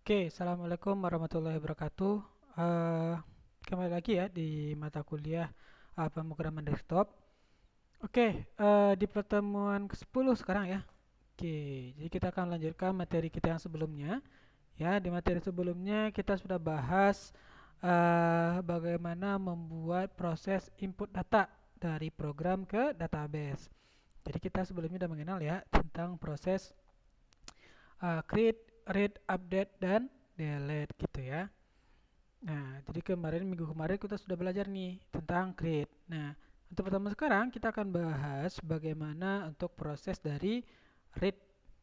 Oke, Assalamualaikum warahmatullahi wabarakatuh. Eh, Kembali lagi ya di mata kuliah pemrograman desktop. Oke, di pertemuan ke-10 sekarang ya. Oke, jadi kita akan melanjutkan materi kita yang sebelumnya. Ya, di materi sebelumnya kita sudah bahas bagaimana membuat proses input data dari program ke database. Jadi kita sebelumnya sudah mengenal ya tentang proses create, read, update, dan delete gitu ya. Nah, jadi minggu kemarin kita sudah belajar nih tentang create. Nah, untuk pertama sekarang kita akan bahas bagaimana untuk proses dari read,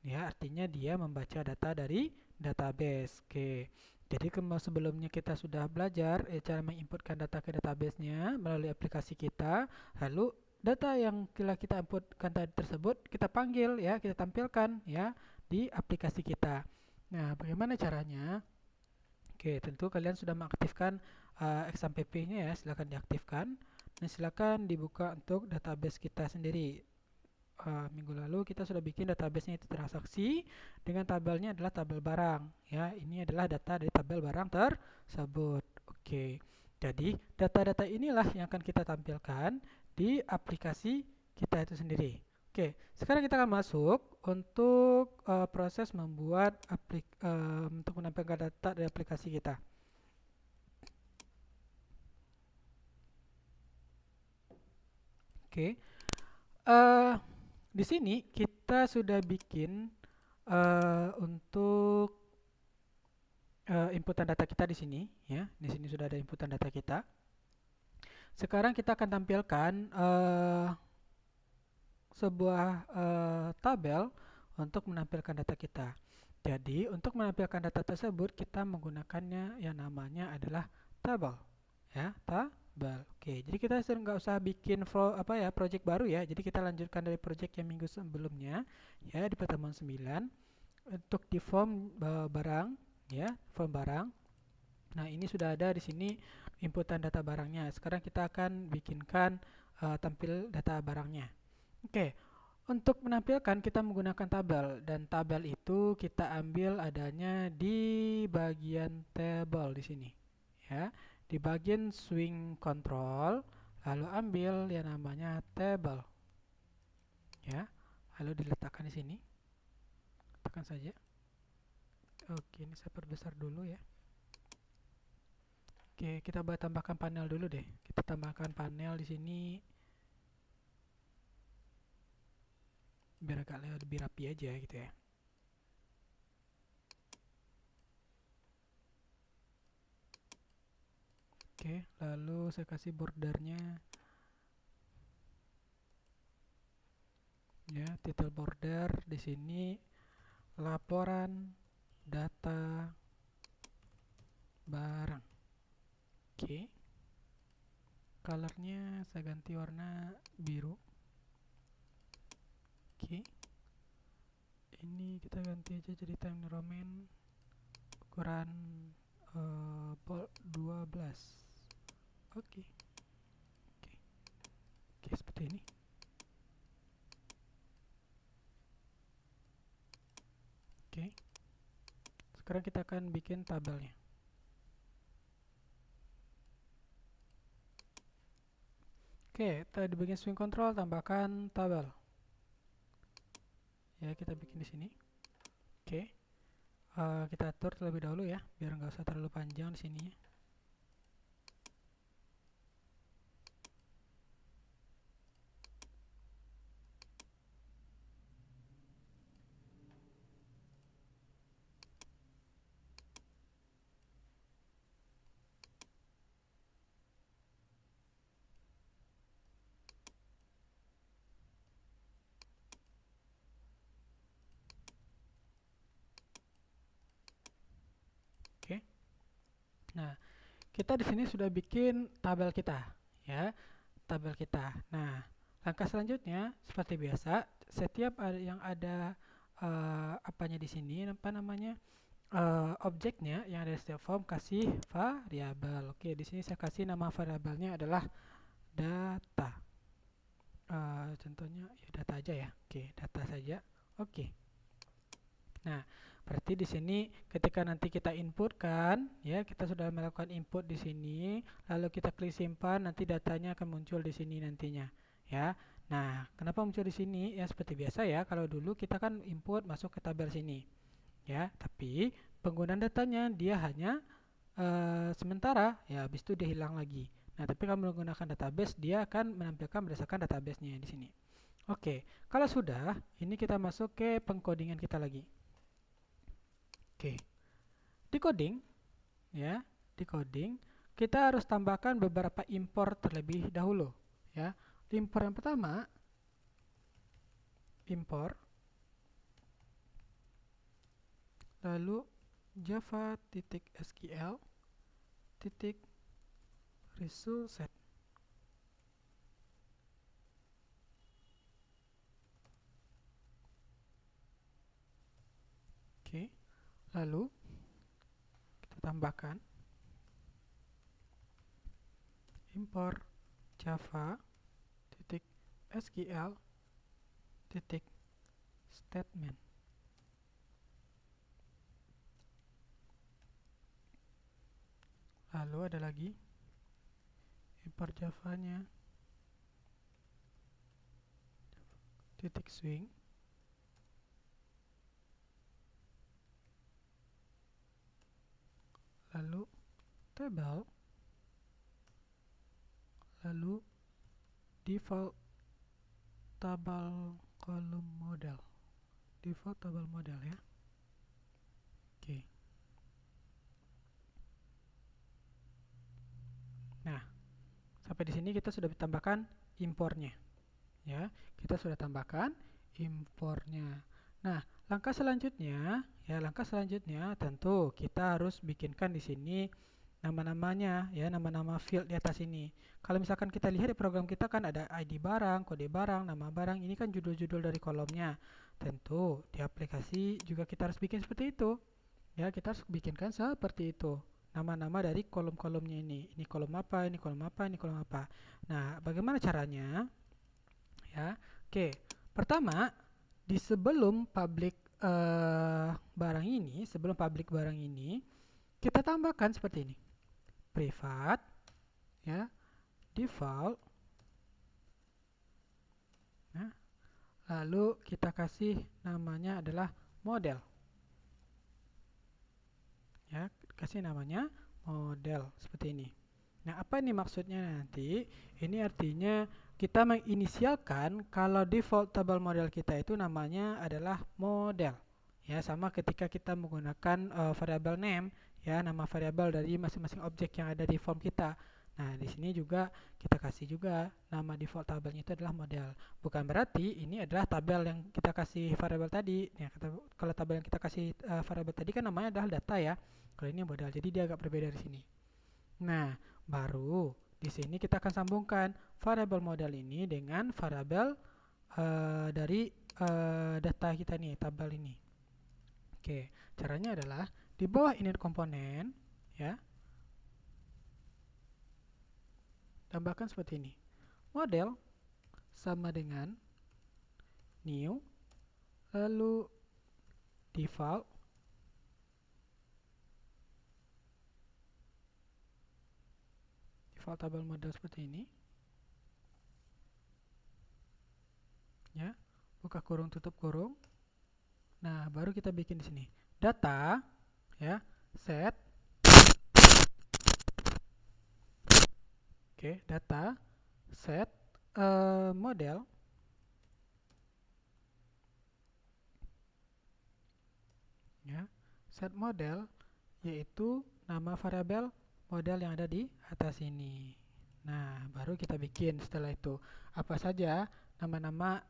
ya, artinya dia membaca data dari database. Oke. Jadi sebelumnya kita sudah belajar cara menginputkan data ke database-nya melalui aplikasi kita. Lalu data yang telah kita inputkan tadi tersebut kita panggil ya, kita tampilkan ya di aplikasi kita. Nah, bagaimana caranya? Oke, tentu kalian sudah mengaktifkan XAMPP-nya ya, silakan diaktifkan. Dan silakan dibuka untuk database kita sendiri. Minggu lalu kita sudah bikin database-nya itu transaksi dengan tabelnya adalah tabel barang. Ya, ini adalah data dari tabel barang tersebut. Oke, jadi data-data inilah yang akan kita tampilkan di aplikasi kita itu sendiri. Oke, sekarang kita akan masuk untuk proses membuat untuk menampilkan data dari aplikasi kita. Oke, eh di sini kita sudah bikin untuk inputan data kita di sini, ya. Di sini sudah ada inputan data kita. Sekarang kita akan tampilkan sebuah tabel untuk menampilkan data kita. Jadi, untuk menampilkan data tersebut kita menggunakannya yang namanya adalah tabel, ya, tabel. Oke, jadi kita nggak usah bikin project baru ya. Jadi kita lanjutkan dari project yang minggu sebelumnya, ya, di pertemuan 9 untuk di form barang, ya, form barang. Nah, ini sudah ada di sini inputan data barangnya. Sekarang kita akan bikinkan tampil data barangnya. Oke, untuk menampilkan kita menggunakan tabel dan tabel itu kita ambil adanya di bagian table di sini. Ya, di bagian swing control lalu ambil yang namanya table. Ya, lalu diletakkan di sini. Tekan saja. Oke, ini saya perbesar dulu ya. Oke, kita tambahkan panel dulu deh. Kita tambahkan panel di sini biar agak lebih rapi aja gitu ya. Oke, lalu saya kasih bordernya ya, title border di sini laporan data barang. Oke. Colornya saya ganti warna biru. Oke. Ini kita ganti aja jadi Time New Roman ukuran 12. Oke. Oke. Oke, seperti ini. Oke. Sekarang kita akan bikin tabelnya. Oke, di bagian swing control tambahkan tabel. Ya, kita bikin di sini. Oke. Kita atur terlebih dahulu ya, biar nggak usah terlalu panjang di sini. Oke. Nah, kita di sini sudah bikin tabel kita, ya, tabel kita. Nah, langkah selanjutnya seperti biasa, setiap yang ada apanya di sini, apa namanya, objeknya yang ada di setiap form kasih variabel. Oke, di sini saya kasih nama variabelnya adalah data. Contohnya ya data aja ya. Oke, data saja. Oke. Nah, Berarti di sini ketika nanti kita input kan, ya kita sudah melakukan input di sini, lalu kita klik simpan, nanti datanya akan muncul di sini nantinya, ya. Nah, kenapa muncul di sini? Ya seperti biasa ya, kalau dulu kita kan input masuk ke tabel sini, ya. Tapi penggunaan datanya dia hanya sementara, ya habis itu dia hilang lagi. Nah, tapi kalau menggunakan database, dia akan menampilkan berdasarkan database-nya di sini. Oke, kalau sudah, ini kita masuk ke pengkodingan kita lagi. Oke, di coding, ya, di coding kita harus tambahkan beberapa import terlebih dahulu, ya. Import yang pertama, import, lalu java.sql result set. Oke, lalu kita tambahkan import java sql statement. Lalu ada lagi import javanya swing, lalu table, lalu default table column model, ya. Oke. Nah, sampai di sini kita sudah tambahkan impornya, ya. Kita sudah tambahkan impornya. Nah, langkah selanjutnya tentu kita harus bikinkan di sini nama-namanya, ya, nama-nama field di atas ini. Kalau misalkan kita lihat di program kita kan ada ID barang, kode barang, nama barang, ini kan judul-judul dari kolomnya. Tentu di aplikasi juga kita harus bikin seperti itu. Ya, kita harus bikinkan seperti itu. Nama-nama dari kolom-kolomnya ini. Ini kolom apa, ini kolom apa, ini kolom apa. Nah, bagaimana caranya? Ya, oke. Pertama, di sebelum public barang ini, kita tambahkan seperti ini. Privat, ya, default. Nah, lalu kita kasih namanya adalah model. Ya, kasih namanya model seperti ini. Nah, apa ini maksudnya nanti? Ini artinya kita menginisialkan kalau default table model kita itu namanya adalah model. Ya, sama ketika kita menggunakan variable name, ya, nama variabel dari masing-masing objek yang ada di form kita. Nah, di sini juga kita kasih juga nama default tabelnya itu adalah model. Bukan berarti ini adalah tabel yang kita kasih variabel tadi. Ya, kalau tabel yang kita kasih variabel tadi kan namanya adalah data, ya. Kalau ini model, jadi dia agak berbeda di sini. Nah, baru di sini kita akan sambungkan variabel model ini dengan variabel dari data kita nih, tabel ini. Oke, caranya adalah di bawah init komponen, ya, tambahkan seperti ini. Model sama dengan new, lalu default, tabel model seperti ini, ya, buka kurung tutup kurung. Nah, baru kita bikin di sini data, ya, set. Oke, data set model, ya, set model yaitu nama variabel model yang ada di atas ini. Nah, baru kita bikin setelah itu apa saja nama-nama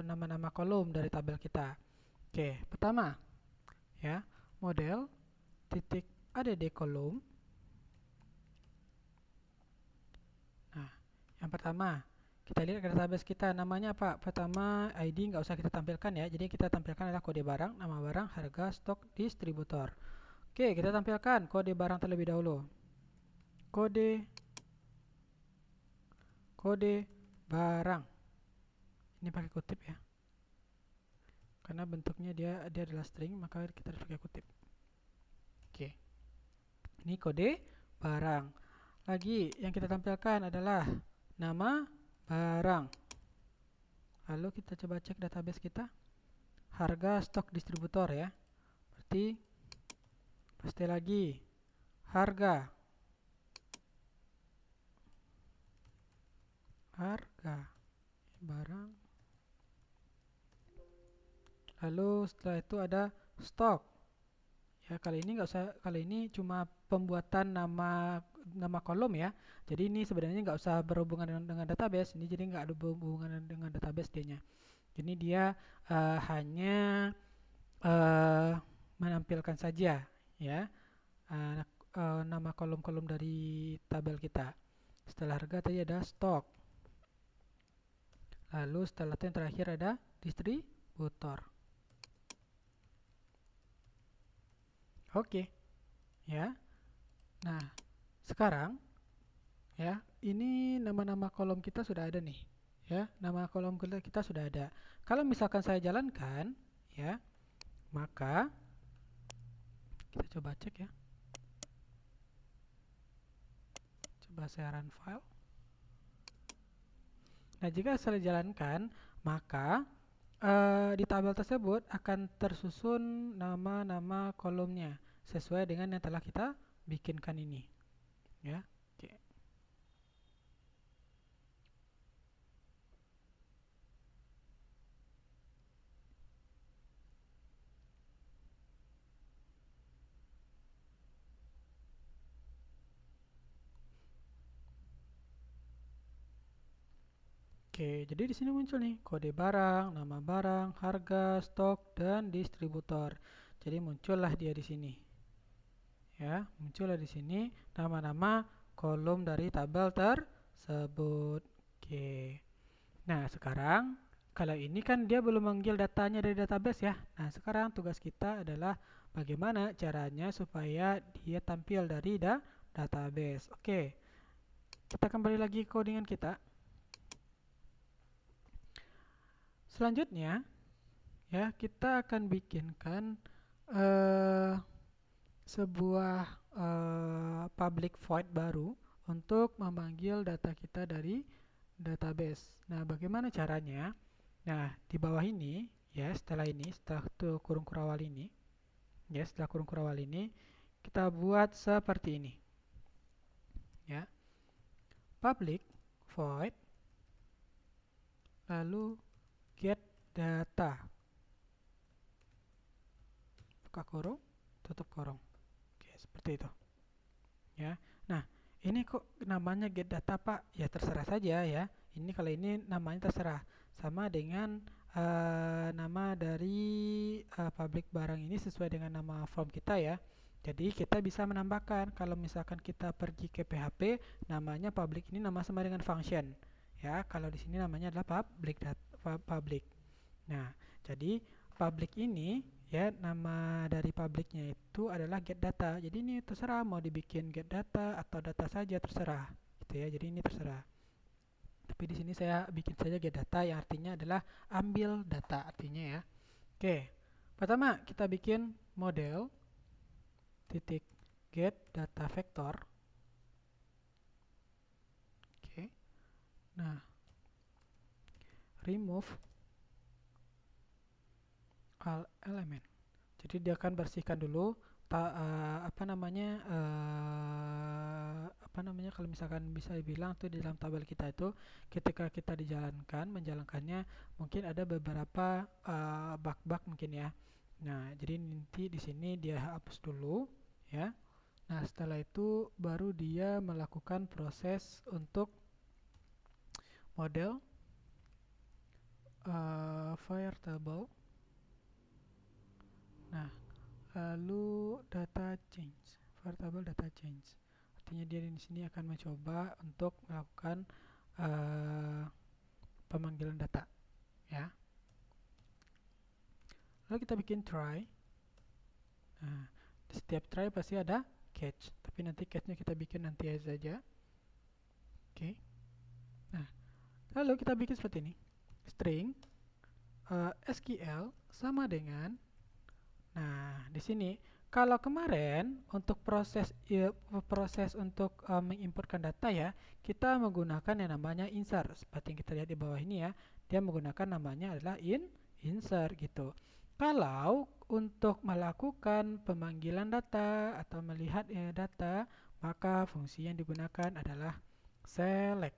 nama-nama kolom dari tabel kita. Oke, pertama, ya, model titik add kolom. Nah, yang pertama kita lihat ke database kita namanya apa. Pertama, ID nggak usah kita tampilkan, ya. Jadi kita tampilkan adalah kode barang, nama barang, harga, stok, distributor. Oke, kita tampilkan kode barang terlebih dahulu. Kode barang. Ini pakai kutip, ya. karena bentuknya dia adalah string, maka kita harus pakai kutip. Oke. Ini kode barang. Lagi yang kita tampilkan adalah nama barang. Lalu kita coba cek database kita. Harga stok distributor ya. Berarti paste lagi harga. Barang. Lalu setelah itu ada stok. Ya, kali ini cuma pembuatan nama kolom ya. Jadi ini sebenarnya nggak usah berhubungan dengan database. Ini jadi nggak ada hubungan dengan database dia-nya. Jadi dia hanya menampilkan saja ya nama kolom-kolom dari tabel kita. Setelah harga tadi ada stok. Lalu setelah itu yang terakhir ada distributor. Oke. Ya. Nah, sekarang ya, ini nama-nama kolom kita sudah ada nih. Ya, nama kolom kita sudah ada. Kalau misalkan saya jalankan, ya, maka kita coba cek ya. Coba saya run file. Nah, jika saya jalankan, maka di tabel tersebut akan tersusun nama-nama kolomnya sesuai dengan yang telah kita bikinkan ini. Ya. Oke. Oke, jadi di sini muncul nih kode barang, nama barang, harga, stok, dan distributor. Jadi muncullah dia di sini. Ya, muncullah di sini nama-nama kolom dari tabel tersebut. Oke. Nah, sekarang kalau ini kan dia belum manggil datanya dari database ya. Nah, sekarang tugas kita adalah bagaimana caranya supaya dia tampil dari database. Oke. Kita kembali lagi ke codingan kita. Selanjutnya, ya kita akan bikinkan sebuah public void baru untuk memanggil data kita dari database. Nah, bagaimana caranya? Nah, di bawah ini, ya setelah kurung kurawal ini, kita buat seperti ini. Ya, public void, lalu get data, buka kurung, tutup kurung. Oke, seperti itu. Ya. Nah, ini kok namanya get data, Pak? Ya terserah saja ya. Ini kalau ini namanya terserah. Sama dengan nama dari public barang ini sesuai dengan nama form kita ya. Jadi kita bisa menambahkan kalau misalkan kita pergi ke PHP, namanya public ini nama sama dengan function. Ya, kalau di sini namanya adalah public. Nah, jadi public ini ya nama dari publicnya itu adalah get data. Jadi ini terserah mau dibikin get data atau data saja terserah, gitu ya. Jadi ini terserah. Tapi di sini saya bikin saja get data yang artinya adalah ambil data artinya ya. Oke. Pertama kita bikin model titik get data vector. Oke. Nah, remove all element. Jadi dia akan bersihkan dulu kalau misalkan bisa dibilang tuh di dalam tabel kita itu ketika kita menjalankannya mungkin ada beberapa bug-bug mungkin ya. Nah, jadi nanti di sini dia hapus dulu ya. Nah, setelah itu baru dia melakukan proses untuk model fire table. Nah, lalu data change, variable data change. Artinya dia di sini akan mencoba untuk melakukan pemanggilan data, ya. Lalu kita bikin try. Nah, di setiap try pasti ada catch, tapi nanti catch-nya kita bikin nanti saja. Oke. Nah, lalu kita bikin seperti ini, string SQL sama dengan. Nah, di sini kalau kemarin untuk proses untuk menginputkan data ya, kita menggunakan yang namanya insert. Seperti yang kita lihat di bawah ini ya, dia menggunakan namanya adalah insert gitu. Kalau untuk melakukan pemanggilan data atau melihat data, maka fungsi yang digunakan adalah select.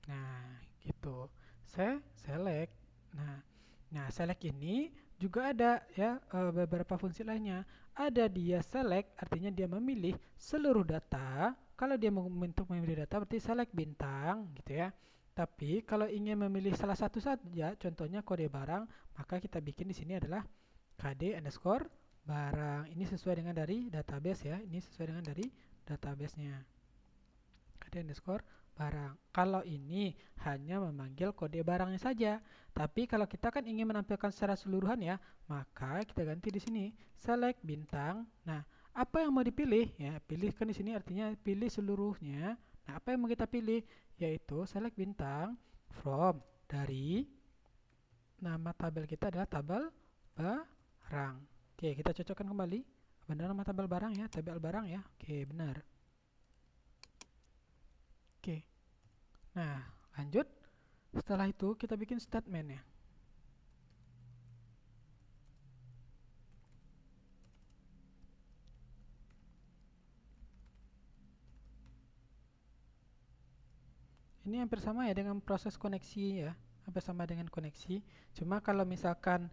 Nah, gitu. Select. Nah, select ini juga ada ya beberapa fungsi lainnya. Ada dia select, artinya dia memilih seluruh data. Kalau dia untuk memilih data berarti select bintang gitu ya. Tapi kalau ingin memilih salah satu saja, contohnya kode barang, maka kita bikin di sini adalah kd underscore barang. Ini sesuai dengan dari database ya. Ini sesuai dengan dari database-nya. Kd underscore barang. Kalau ini hanya memanggil kode barangnya saja. Tapi kalau kita kan ingin menampilkan secara keseluruhan ya, maka kita ganti di sini select bintang. Nah, apa yang mau dipilih? Ya, pilihkan di sini artinya pilih seluruhnya. Nah, apa yang mau kita pilih? Yaitu select bintang from dari nama tabel kita adalah tabel barang. Oke, kita cocokkan kembali. Benar nama tabel barang ya, tabel barang ya. Oke, benar. Oke. Nah, lanjut. Setelah itu kita bikin statement ya. Ini hampir sama ya dengan proses koneksi ya. Hampir sama dengan koneksi. Cuma kalau misalkan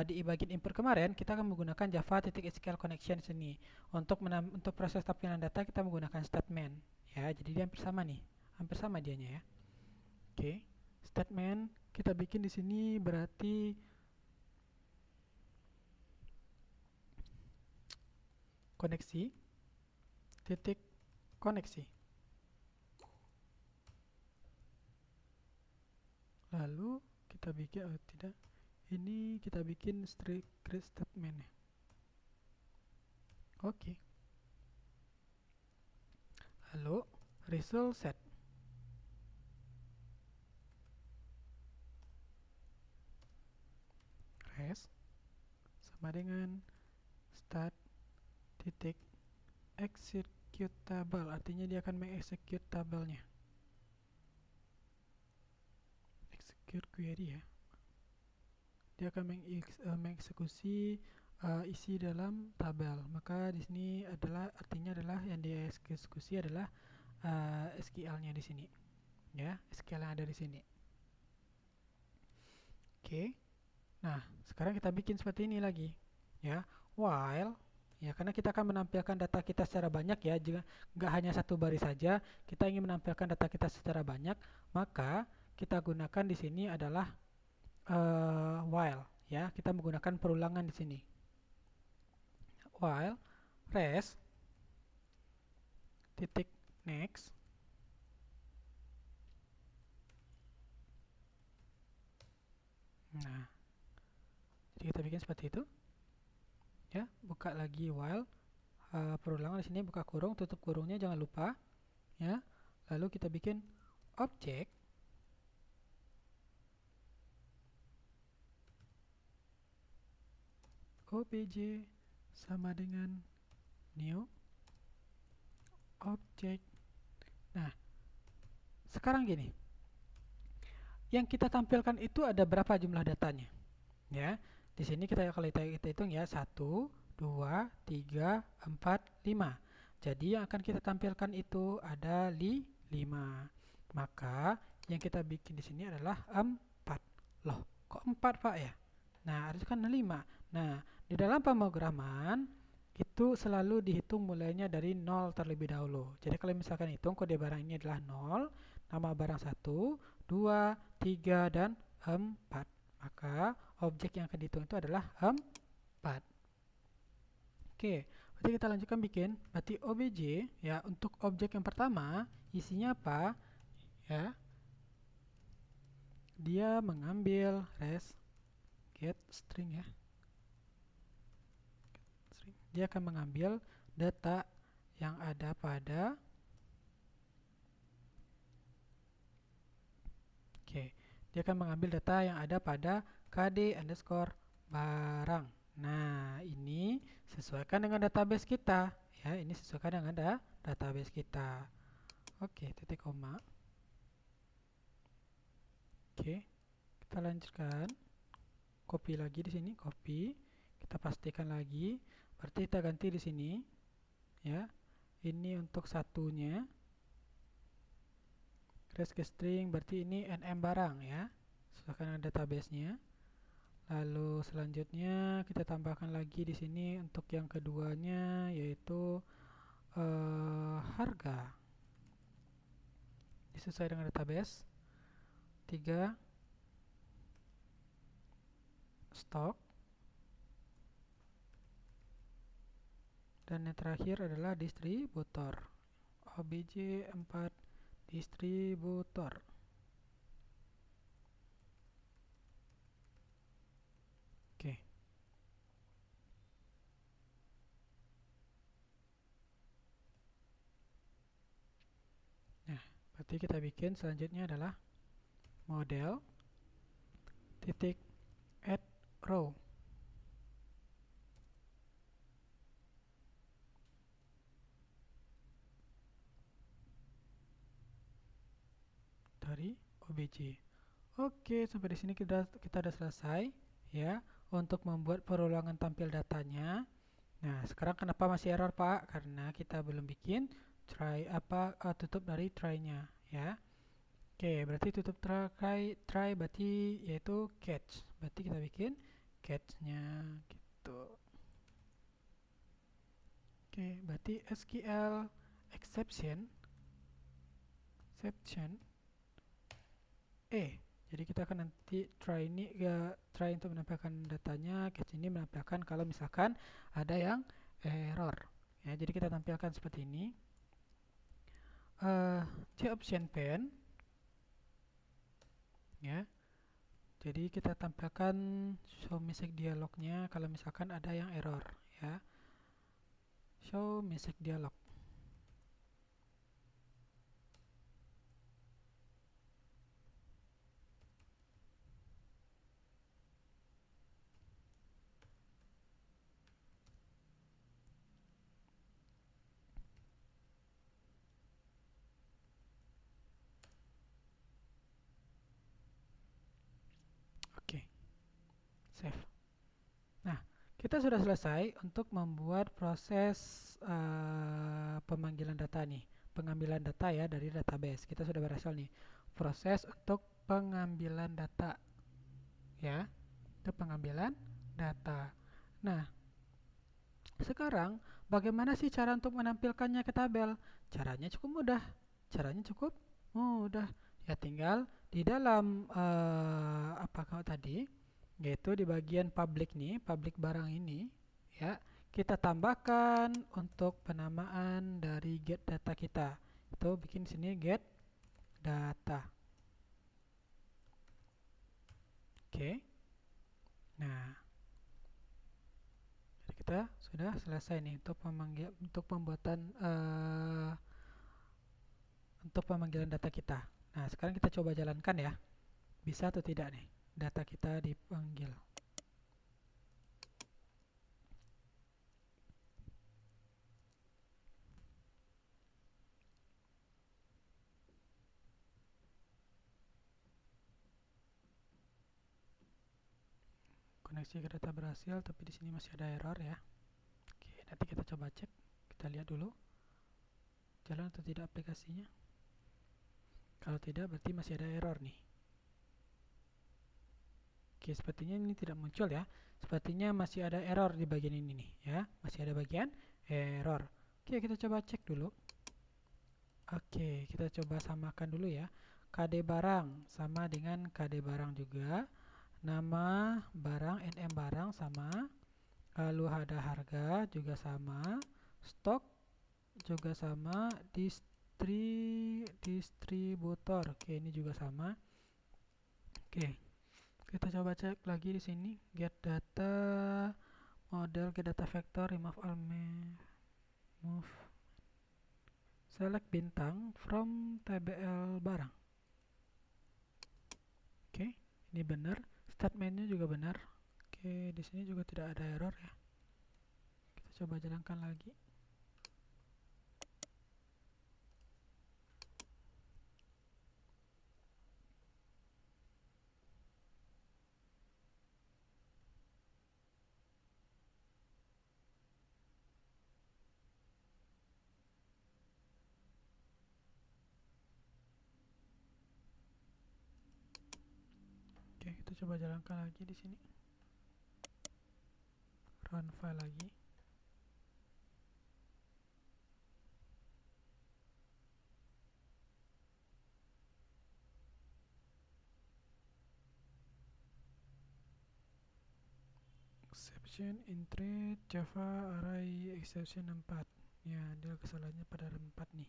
di bagian input kemarin kita akan menggunakan Java.SQL connection sini. Untuk proses tampilan data kita menggunakan statement ya. Jadi dia hampir sama nih. Hampir sama dianya ya. Oke. Statement kita bikin di sini berarti koneksi titik koneksi. Lalu kita bikin tidak. Ini kita bikin strict statement ya. Oke. Lalu result set. Res sama dengan start titik executable, artinya dia akan mengexecute tabelnya. Execute query ya. Dia akan mengeksekusi isi dalam tabel. Maka di sini adalah artinya adalah yang dieksekusi adalah SQL-nya di sini. Ya, SQL yang ada di sini. Oke. Nah, sekarang kita bikin seperti ini lagi. Ya, while ya, karena kita akan menampilkan data kita secara banyak ya, jika nggak hanya satu baris saja, kita ingin menampilkan data kita secara banyak, maka kita gunakan di sini adalah while ya, kita menggunakan perulangan di sini. While res titik next nah, jadi kita bikin seperti itu ya, buka lagi while perulangan di sini, buka kurung, tutup kurungnya jangan lupa ya. Lalu kita bikin objek obj sama dengan new object. Nah, sekarang gini, yang kita tampilkan itu ada berapa jumlah datanya ya. Di sini kalau kita hitung ya, 1 2 3 4 5. Jadi yang akan kita tampilkan itu ada 5. Maka yang kita bikin di sini adalah 4. Loh, kok 4 Pak ya? Nah, harusnya kan 5. Nah, di dalam pemrograman itu selalu dihitung mulainya dari 0 terlebih dahulu. Jadi kalau misalkan hitung kode barang ini adalah 0, nama barang 1, 2, 3, dan 4. Maka objek yang akan dihitung itu adalah 4. Oke, berarti kita lanjutkan bikin. Berarti obj ya, untuk objek yang pertama isinya apa? Ya, dia mengambil res get string ya. Dia akan mengambil data yang ada pada dia akan mengambil data yang ada pada KD underscore barang. Nah, ini sesuaikan dengan database kita. Ya, ini sesuaikan dengan database kita. Oke, titik koma. Oke, kita lanjutkan. Copy lagi di sini, copy. Kita pastikan lagi. Berarti kita ganti di sini. Ya, ini untuk satunya. Trace ke string, berarti ini nm barang ya. Sesuaikan dengan database-nya. Lalu selanjutnya kita tambahkan lagi di sini untuk yang keduanya yaitu harga. Sesuai dengan database. 3 stok. Dan yang terakhir adalah distributor. OBJ 4 distributor. Oke. Nah, berarti kita bikin selanjutnya adalah model titik add row. Dari OBJ. Oke, sampai di sini kita udah selesai ya untuk membuat perulangan tampil datanya. Nah, sekarang kenapa masih error, Pak? Karena kita belum bikin tutup dari try-nya ya. Oke, berarti tutup try berarti yaitu catch. Berarti kita bikin catch-nya gitu. Oke, berarti SQL exception jadi kita akan nanti try untuk menampilkan datanya, catch ini menampilkan kalau misalkan ada yang error ya. Jadi kita tampilkan seperti ini. Option pane ya. Jadi kita tampilkan show message dialognya kalau misalkan ada yang error ya. Show message dialog. Oke. Save. Nah, kita sudah selesai untuk membuat proses pemanggilan data nih, pengambilan data ya dari database. Kita sudah berhasil nih proses untuk pengambilan data ya, untuk pengambilan data. Nah, sekarang bagaimana sih cara untuk menampilkannya ke tabel? Caranya cukup mudah. Ya, tinggal di dalam tadi, yaitu di bagian public nih, public barang ini ya, kita tambahkan untuk penamaan dari get data kita. Itu bikin sini get data. Oke. Nah, jadi kita sudah selesai nih untuk pembuatan untuk pemanggilan data kita. Nah, sekarang kita coba jalankan ya. Bisa atau tidak nih data kita dipanggil. Koneksi ke data berhasil, tapi di sini masih ada error ya. Oke, nanti kita coba cek. Kita lihat dulu jalan atau tidak aplikasinya. Kalau tidak, berarti masih ada error nih. Oke, sepertinya ini tidak muncul ya. Sepertinya masih ada error di bagian ini nih ya. Masih ada bagian error. Oke, kita coba cek dulu. Oke, kita coba samakan dulu ya. KD barang sama dengan KD barang juga. Nama barang nm barang sama. Lalu ada harga juga sama. Stok juga sama. Distributor. Oke, ini juga sama. Oke. Kita coba cek lagi di sini. Get data model, get data vector, remove all move. Select bintang from tbl barang. Oke. Ini benar, statementnya juga benar. Oke, di sini juga tidak ada error ya. Kita coba jalankan lagi. Oke, kita coba jalankan lagi di sini. Run file lagi. Exception intrit Java array exception 4. Ya, dia kesalahannya pada 4 nih.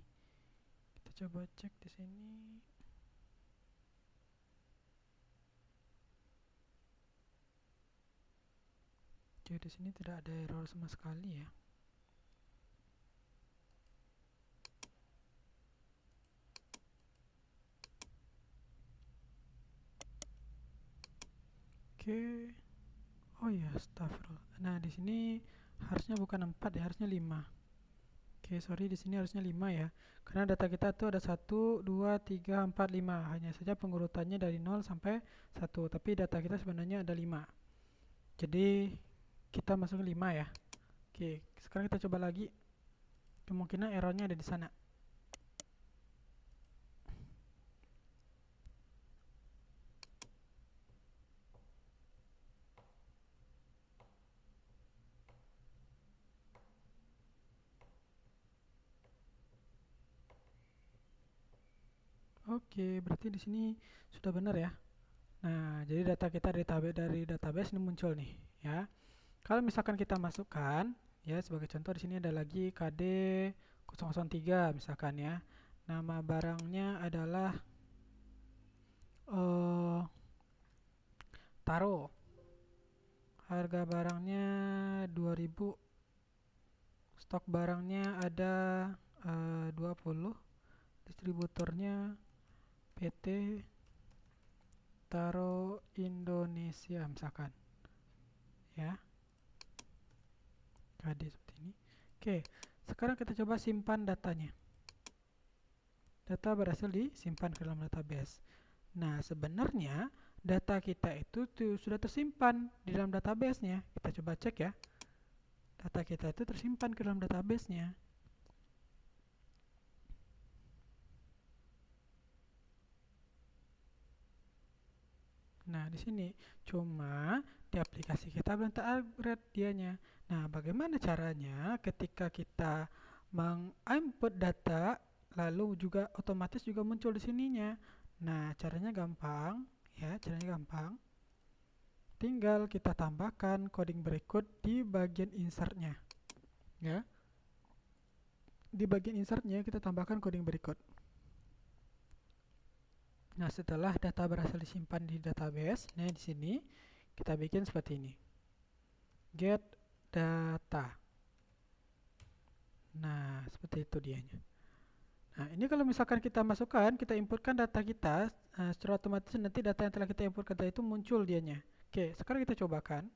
Kita coba cek di sini. Oke, di sini tidak ada error sama sekali ya. Oke. Oh ya, astagfirullah. Nah, di sini harusnya bukan 4 ya, harusnya 5. Oke, sorry, di sini harusnya 5 ya. Karena data kita tuh ada 1, 2, 3, 4, 5. Hanya saja pengurutannya dari 0 sampai 1, tapi data kita sebenarnya ada 5. Jadi, kita masuk ke 5 ya. Oke, sekarang kita coba lagi. Kemungkinan errornya ada di sana. Oke, berarti di sini sudah benar ya. Nah, jadi data kita dari database ini muncul nih, ya. Kalau misalkan kita masukkan, ya sebagai contoh di sini ada lagi KD 003 misalkan ya. Nama barangnya adalah Taro. Harga barangnya 2000. Stok barangnya ada 20. Distributornya PT Taro Indonesia misalkan. Ya. KD seperti ini. Oke, sekarang kita coba simpan datanya. Data berhasil disimpan ke dalam database. Nah, sebenarnya data kita itu sudah tersimpan di dalam database-nya. Kita coba cek ya. Data kita itu tersimpan ke dalam database-nya. Nah, di sini cuma di aplikasi kita belum terupgrade dianya. Nah, bagaimana caranya ketika kita menginput data lalu juga otomatis juga muncul di sininya. Nah, caranya gampang ya, caranya gampang. Tinggal kita tambahkan coding berikut di bagian insertnya. Ya. Di bagian insertnya kita tambahkan coding berikut. Nah, setelah data berhasil disimpan di database, nah di sini kita bikin seperti ini. Get data. Nah, seperti itu dianya. Nah, ini kalau misalkan kita masukkan, kita inputkan data kita, secara otomatis nanti data yang telah kita inputkan tadi itu muncul dianya. Oke, sekarang kita cobakan.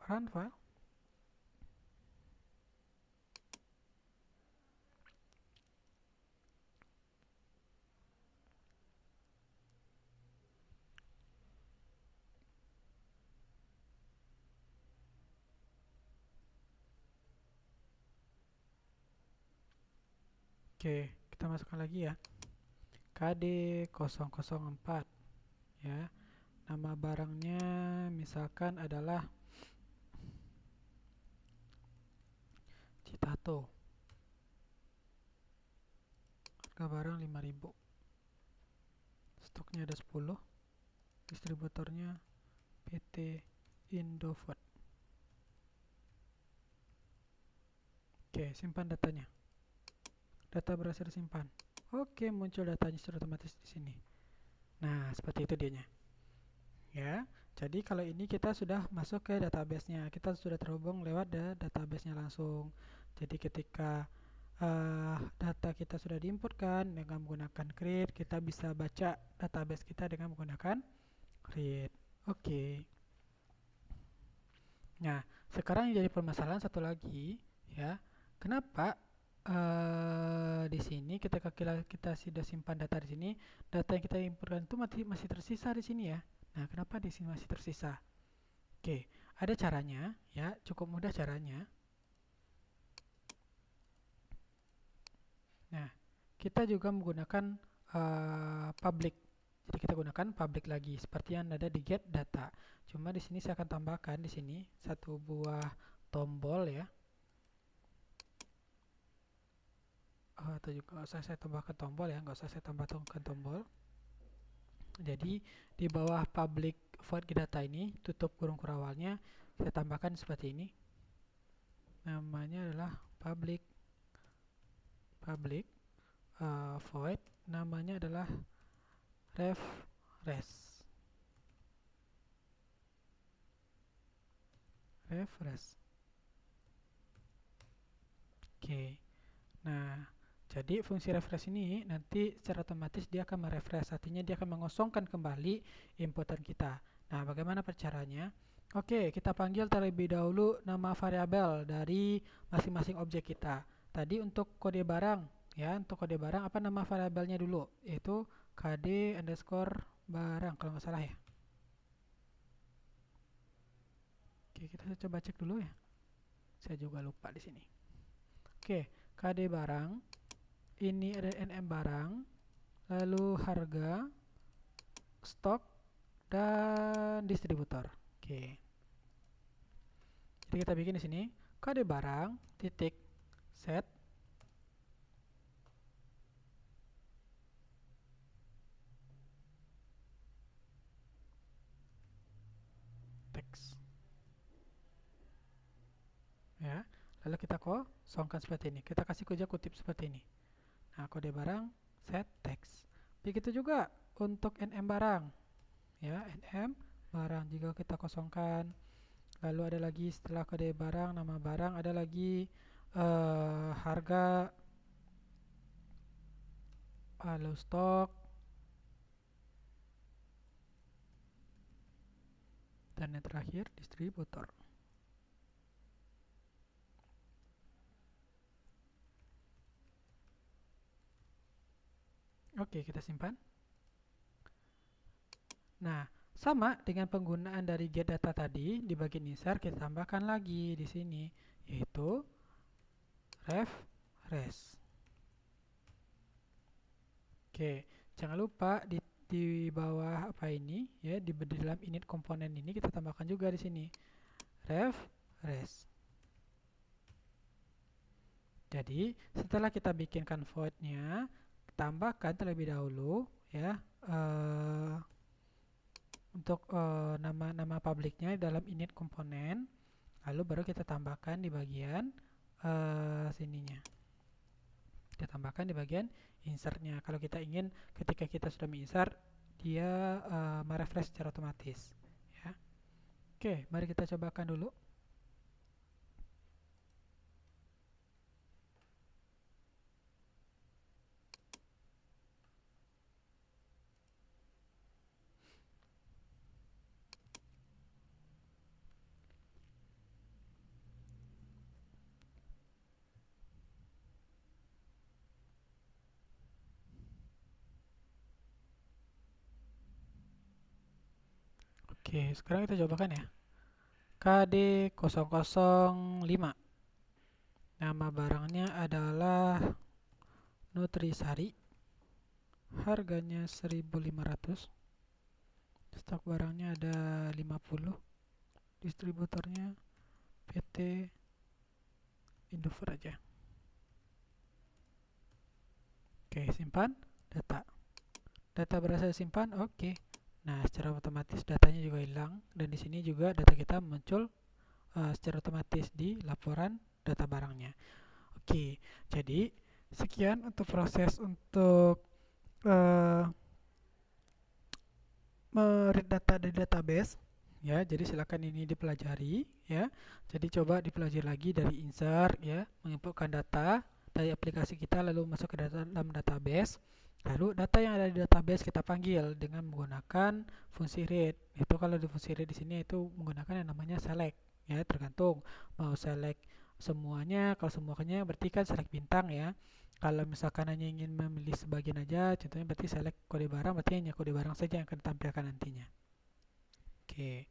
Run file. Oke, kita masukkan lagi ya. KD 004 ya. Nama barangnya misalkan adalah Citato. Harga barang 5000. Stoknya ada 10. Distributornya PT Indofood. Oke, simpan datanya. Data berhasil disimpan. Oke, muncul datanya secara otomatis di sini. Nah, seperti itu dianya. Ya, jadi kalau ini kita sudah masuk ke database-nya. Kita sudah terhubung lewat database-nya langsung. Jadi ketika data kita sudah diinputkan dengan menggunakan create, kita bisa baca database kita dengan menggunakan read. Oke. Nah, sekarang yang jadi permasalahan satu lagi, ya, kenapa di sini ketika kita sudah simpan data di sini, data yang kita inputkan itu masih tersisa di sini ya. Nah, kenapa di sini masih tersisa? Oke, ada caranya, ya, cukup mudah caranya. Nah, kita juga menggunakan public. Jadi kita gunakan public lagi seperti yang ada di get data. Cuma di sini saya akan tambahkan di sini satu buah tombol ya. Atau juga nggak usah saya tambahkan tombol ya, nggak usah saya tambahkan tombol. Jadi di bawah public void get data ini tutup kurung kurawalnya saya tambahkan seperti ini. Namanya adalah public void, namanya adalah refresh. Oke. Nah, jadi fungsi refresh ini nanti secara otomatis dia akan merefresh, artinya dia akan mengosongkan kembali inputan kita. Nah, bagaimana caranya? Oke, kita panggil terlebih dahulu nama variabel dari masing-masing objek kita. Tadi untuk kode barang, ya, untuk kode barang apa nama variabelnya dulu? Yaitu kd underscore barang kalau nggak salah ya. Oke, kita coba cek dulu ya. Saya juga lupa di sini. Oke, kd barang. Ini ada nm barang, lalu harga, stok, dan distributor. Oke. Jadi kita bikin di sini kode barang titik set teks. Ya, lalu kita kosongkan seperti ini. Kita kasih kerja kutip seperti ini. Nah, kode barang set teks. Begitu juga untuk nm barang. Ya, nm barang juga kita kosongkan. Lalu ada lagi setelah kode barang, nama barang ada lagi harga, lalu stok, dan yang terakhir distributor. Oke, kita simpan. Nah, sama dengan penggunaan dari get data tadi, di bagian insert kita tambahkan lagi di sini, yaitu refresh. Oke, jangan lupa di bawah apa ini ya, di dalam init komponen ini kita tambahkan juga di sini refresh. Jadi, setelah kita bikinkan void-nya, tambahkan terlebih dahulu ya untuk nama publiknya dalam init komponen, lalu baru kita tambahkan di bagian sininya. Kita tambahkan di bagian insertnya. Kalau kita ingin ketika kita sudah menginsert dia merefresh secara otomatis ya. Oke, mari kita cobakan dulu. Oke, sekarang kita cobakan ya. KD005. Nama barangnya adalah Nutrisari. Harganya 1.500. Stok barangnya ada 50. Distributornya PT Indofood aja. Oke, simpan data. Data berhasil simpan, oke. Nah, secara otomatis datanya juga hilang dan di sini juga data kita muncul secara otomatis di laporan data barangnya. Oke, jadi sekian untuk proses untuk read data dari database. Ya, jadi silakan ini dipelajari ya. Jadi coba dipelajari lagi dari insert ya, menginputkan data dari aplikasi kita lalu masuk ke dalam database. Lalu data yang ada di database kita panggil dengan menggunakan fungsi read. Itu kalau di fungsi read di sini itu menggunakan yang namanya select. Ya, tergantung mau select semuanya. Kalau semuanya berarti kan select bintang ya. Kalau misalkan hanya ingin memilih sebagian aja, contohnya berarti select kode barang, berarti hanya kode barang saja yang akan ditampilkan nantinya. Oke.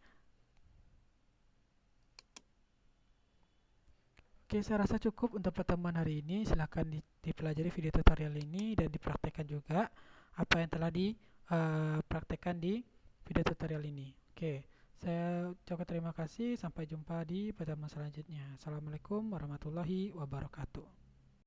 Oke, saya rasa cukup untuk pertemuan hari ini. Silahkan dipelajari video tutorial ini dan dipraktekkan juga apa yang telah dipraktekkan di video tutorial ini. Oke, saya ucapkan terima kasih. Sampai jumpa di pertemuan selanjutnya. Assalamualaikum warahmatullahi wabarakatuh.